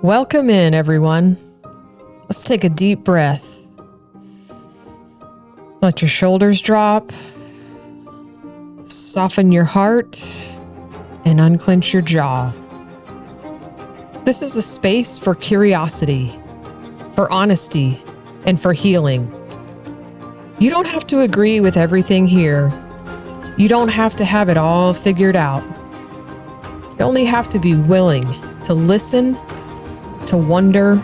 Welcome in, everyone. Let's take a deep breath. Let your shoulders drop. Soften your heart and unclench your jaw. This is a space for curiosity, for honesty, and for healing. You don't have to agree with everything here. You don't have to have it all figured out. You only have to be willing to listen, to wonder,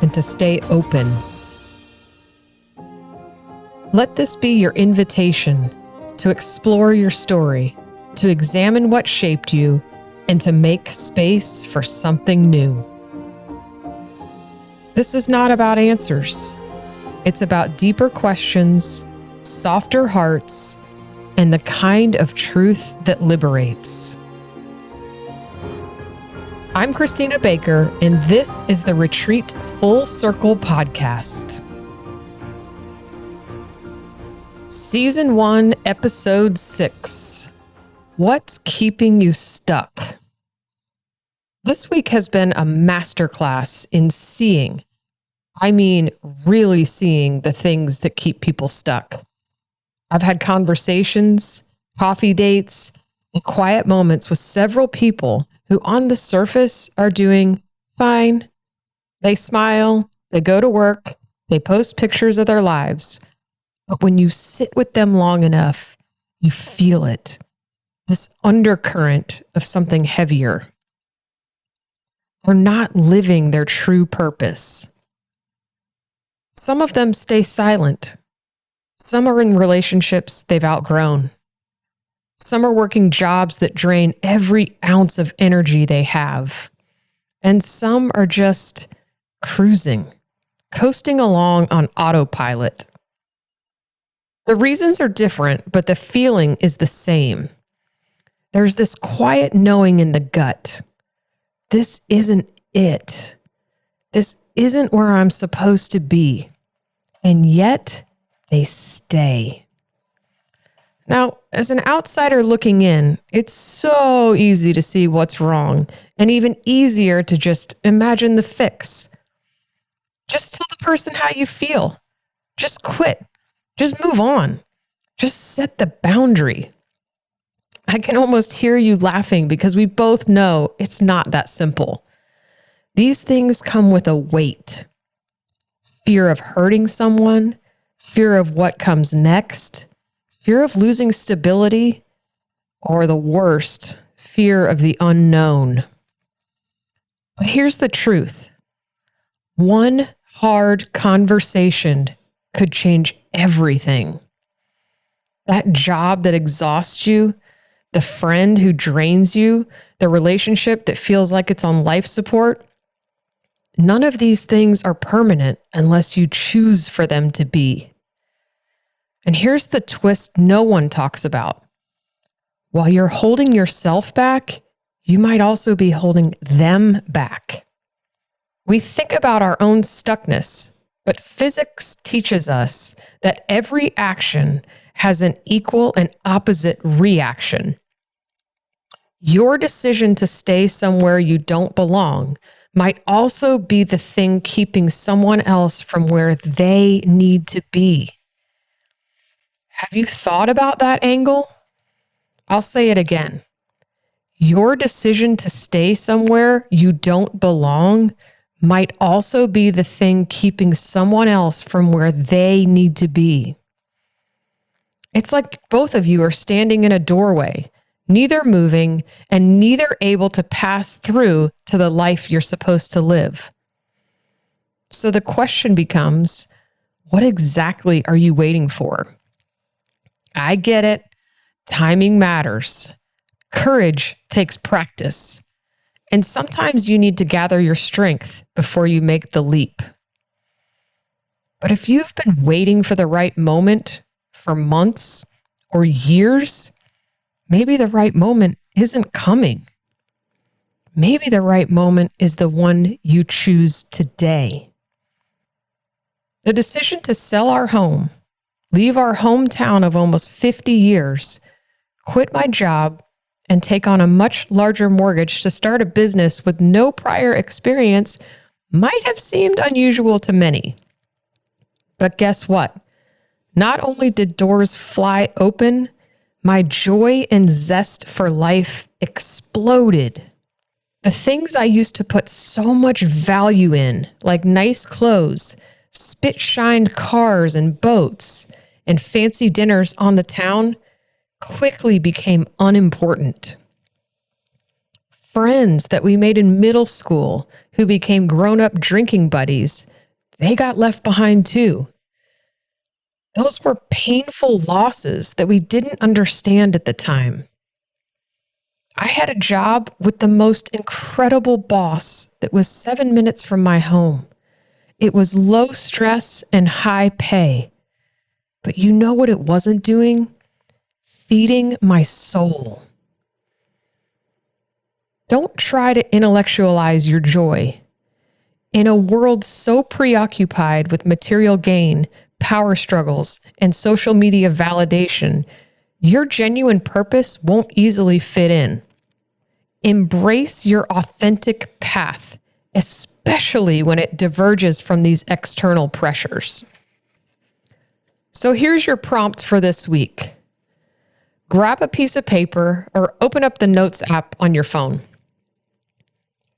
and to stay open. Let this be your invitation to explore your story, to examine what shaped you, and to make space for something new. This is not about answers. It's about deeper questions, softer hearts, and the kind of truth that liberates. I'm Christina Baker, and this is the Retreat Full Circle podcast. Season 1, Episode 6. What's keeping you stuck? This week has been a masterclass in seeing, really seeing the things that keep people stuck. I've had conversations, coffee dates, and quiet moments with several people who on the surface are doing fine. They smile, they go to work, they post pictures of their lives. But when you sit with them long enough, you feel it. This undercurrent of something heavier. They're not living their true purpose. Some of them stay silent. Some are in relationships they've outgrown. Some are working jobs that drain every ounce of energy they have. And some are just cruising, coasting along on autopilot. The reasons are different, but the feeling is the same. There's this quiet knowing in the gut. This isn't it. This isn't where I'm supposed to be. And yet, they stay. Now, as an outsider looking in, it's so easy to see what's wrong, and even easier to just imagine the fix. Just tell the person how you feel. Just quit. Just move on. Just set the boundary. I can almost hear you laughing because we both know it's not that simple. These things come with a weight. Fear of hurting someone, fear of what comes next, fear of losing stability, or the worst, fear of the unknown. But here's the truth. One hard conversation could change everything. That job that exhausts you, the friend who drains you, the relationship that feels like it's on life support, none of these things are permanent unless you choose for them to be. And here's the twist no one talks about. While you're holding yourself back, you might also be holding them back. We think about our own stuckness, but physics teaches us that every action has an equal and opposite reaction. Your decision to stay somewhere you don't belong might also be the thing keeping someone else from where they need to be. Have you thought about that angle? I'll say it again. Your decision to stay somewhere you don't belong might also be the thing keeping someone else from where they need to be. It's like both of you are standing in a doorway, neither moving and neither able to pass through to the life you're supposed to live. So the question becomes, what exactly are you waiting for? I get it. Timing matters. Courage takes practice. And sometimes you need to gather your strength before you make the leap. But if you've been waiting for the right moment for months or years, maybe the right moment isn't coming. Maybe the right moment is the one you choose today. The decision to sell our home, leave our hometown of almost 50 years, quit my job, and take on a much larger mortgage to start a business with no prior experience might have seemed unusual to many. But guess what? Not only did doors fly open, my joy and zest for life exploded. The things I used to put so much value in, like nice clothes, spit-shined cars and boats, and fancy dinners on the town, quickly became unimportant. Friends that we made in middle school who became grown-up drinking buddies, they got left behind too. Those were painful losses that we didn't understand at the time. I had a job with the most incredible boss that was 7 minutes from my home. It was low stress and high pay. But you know what it wasn't doing? Feeding my soul. Don't try to intellectualize your joy. In a world so preoccupied with material gain, power struggles, and social media validation, your genuine purpose won't easily fit in. Embrace your authentic path, especially when it diverges from these external pressures. So here's your prompt for this week. Grab a piece of paper or open up the Notes app on your phone.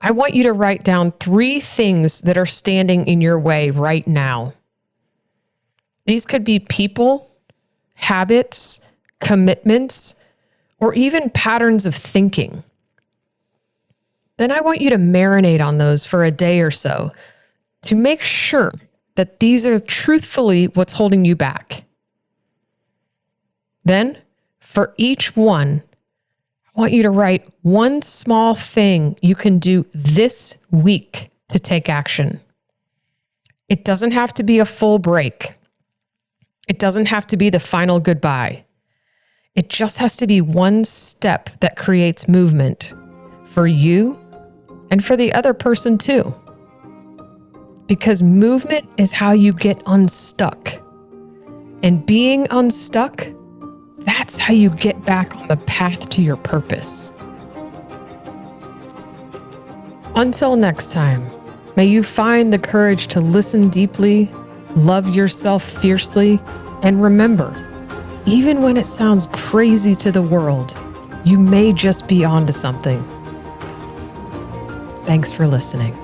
I want you to write down 3 things that are standing in your way right now. These could be people, habits, commitments, or even patterns of thinking. Then I want you to marinate on those for a day or so to make sure that these are truthfully what's holding you back. Then, for each one, I want you to write one small thing you can do this week to take action. It doesn't have to be a full break. It doesn't have to be the final goodbye. It just has to be one step that creates movement for you and for the other person too. Because movement is how you get unstuck. And being unstuck, that's how you get back on the path to your purpose. Until next time, may you find the courage to listen deeply, love yourself fiercely, and remember, even when it sounds crazy to the world, you may just be onto something. Thanks for listening.